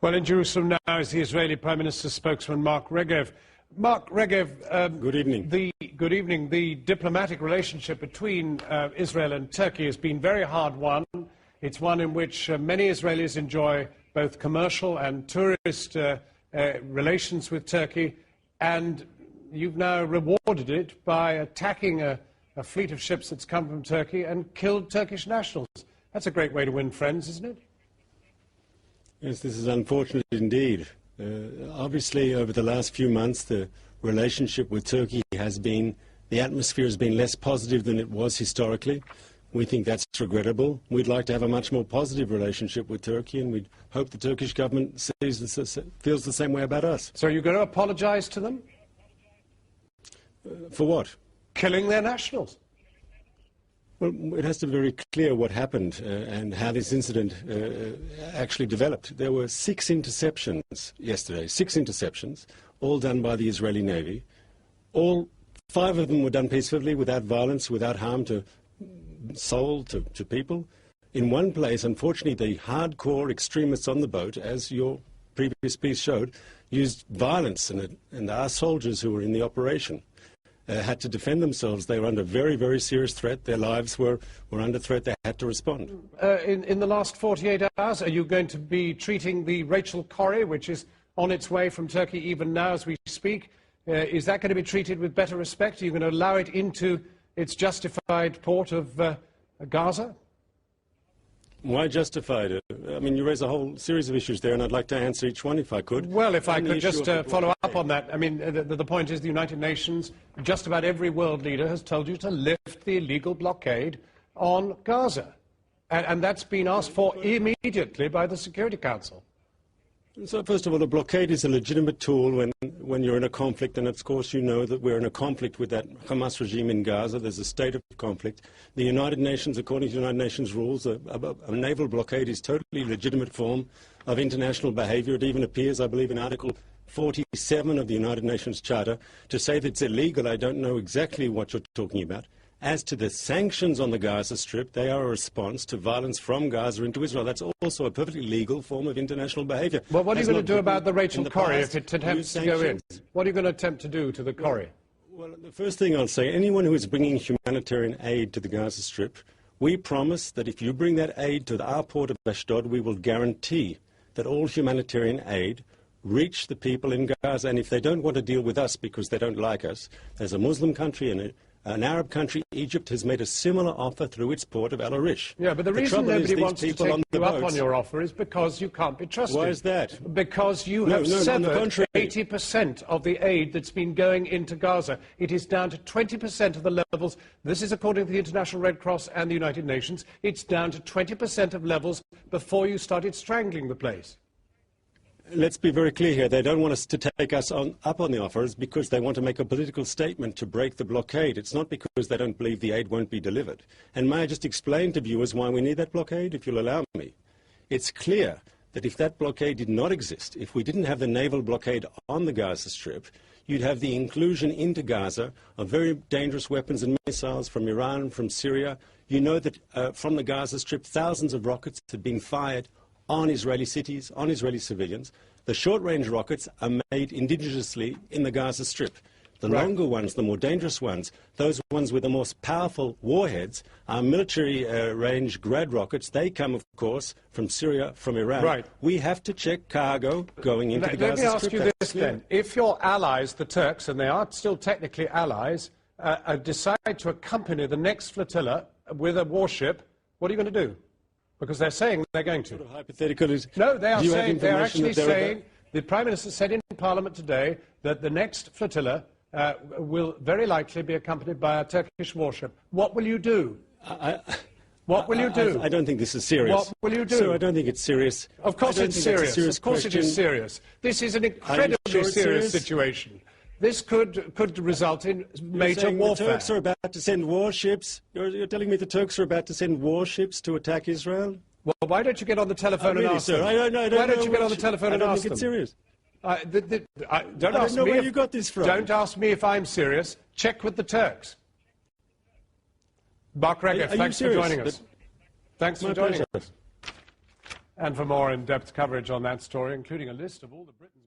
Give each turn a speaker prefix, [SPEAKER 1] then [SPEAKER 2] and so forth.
[SPEAKER 1] Well, in Jerusalem now is the Israeli Prime Minister's spokesman, Mark Regev. Mark Regev,
[SPEAKER 2] good evening.
[SPEAKER 1] Good evening. The diplomatic relationship between Israel and Turkey has been very hard won. It's one in which many Israelis enjoy both commercial and tourist relations with Turkey, and you've now rewarded it by attacking a fleet of ships that's come from Turkey and killed Turkish nationals. That's a great way to win friends, isn't it?
[SPEAKER 2] Yes, this is unfortunate indeed. Obviously, over the last few months, the relationship with Turkey has been, the atmosphere has been less positive than it was historically. We think that's regrettable. We'd like to have a much more positive relationship with Turkey, and we'd hope the Turkish government feels the same way about us.
[SPEAKER 1] So you're going to apologize to them?
[SPEAKER 2] For what?
[SPEAKER 1] Killing their nationals.
[SPEAKER 2] Well, it has to be very clear what happened and how this incident actually developed. There were 6 interceptions yesterday, 6 interceptions, all done by the Israeli Navy. All 5 of them were done peacefully, without violence, without harm to soul, to people. In one place, unfortunately, the hardcore extremists on the boat, as your previous piece showed, used violence, and our soldiers who were in the operation had to defend themselves. They were under very, very serious threat. Their lives were under threat. They had to respond.
[SPEAKER 1] In the last 48 hours, are you going to be treating the Rachel Corrie, which is on its way from Turkey even now as we speak? Is that going to be treated with better respect? Are you going to allow it into its justified port of Gaza?
[SPEAKER 2] Why justified it? I mean, you raise a whole series of issues there, and I'd like to answer each one if I could.
[SPEAKER 1] Well, if I could just follow up on that. I mean, the point is the United Nations, just about every world leader has told you to lift the illegal blockade on Gaza. And that's been asked for immediately by the Security Council.
[SPEAKER 2] So, first of all, a blockade is a legitimate tool when you're in a conflict, and of course you know that we're in a conflict with that Hamas regime in Gaza. There's a state of conflict. The United Nations, according to United Nations rules, a naval blockade is a totally legitimate form of international behavior. It even appears, I believe, in Article 47 of the United Nations Charter. To say that it's illegal, I don't know exactly what you're talking about. As to the sanctions on the Gaza Strip, they are a response to violence from Gaza into Israel. That's also a perfectly legal form of international behavior.
[SPEAKER 1] Well, what are you going to do about the Rachel Corrie if it attempts to go in? What are you going to attempt to do to the Corrie?
[SPEAKER 2] Well, the first thing I'll say, anyone who is bringing humanitarian aid to the Gaza Strip, we promise that if you bring that aid to our port of Ashdod, we will guarantee that all humanitarian aid reach the people in Gaza. And if they don't want to deal with us because they don't like us, there's a Muslim country and an Arab country, Egypt, has made a similar offer through its port of Al-Arish.
[SPEAKER 1] Yeah, but the reason nobody wants to take you up on your offer is because you can't be trusted.
[SPEAKER 2] Why is that?
[SPEAKER 1] Because you have severed 80% of the aid that's been going into Gaza. It is down to 20% of the levels. This is according to the International Red Cross and the United Nations. It's down to 20% of levels before you started strangling the place.
[SPEAKER 2] Let's be very clear here. They don't want us to take us up on the offers because they want to make a political statement to break the blockade. It's not because they don't believe the aid won't be delivered. And may I just explain to viewers why we need that blockade, if you'll allow me? It's clear that if that blockade did not exist, if we didn't have the naval blockade on the Gaza Strip, you'd have the inclusion into Gaza of very dangerous weapons and missiles from Iran, from Syria. You know that from the Gaza Strip, thousands of rockets had been fired on Israeli cities, on Israeli civilians. The short-range rockets are made indigenously in the Gaza Strip. The longer ones, the more dangerous ones, those ones with the most powerful warheads, are military-range Grad rockets. They come, of course, from Syria, from Iran.
[SPEAKER 1] Right.
[SPEAKER 2] We have to check cargo going into the Gaza Strip.
[SPEAKER 1] Let me ask you this then. If your allies, the Turks, and they are still technically allies, decide to accompany the next flotilla with a warship, what are you going to do? Because they're saying they're going to.
[SPEAKER 2] Sort of hypothetical is,
[SPEAKER 1] no, they are saying, they're actually saying, the Prime Minister said in Parliament today that the next flotilla will very likely be accompanied by a Turkish warship. What will you do? What will you do?
[SPEAKER 2] I don't think this is serious.
[SPEAKER 1] What will you do?
[SPEAKER 2] Sir, I don't think it's serious.
[SPEAKER 1] Of course it's serious. Of course it is serious. This is an incredibly serious situation. This could result in major warfare.
[SPEAKER 2] The Turks are about to send warships. You're telling me the Turks are about to send warships to attack Israel?
[SPEAKER 1] Well, why don't you get on the telephone and ask them?
[SPEAKER 2] I don't
[SPEAKER 1] why don't you get on the telephone and ask them?
[SPEAKER 2] I don't think it's serious.
[SPEAKER 1] Don't ask me
[SPEAKER 2] where you got this from.
[SPEAKER 1] Don't ask me if I'm serious. Check with the Turks. Mark Regev, thanks for joining us. Thanks for joining us. And for more in-depth coverage on that story, including a list of all the Britain's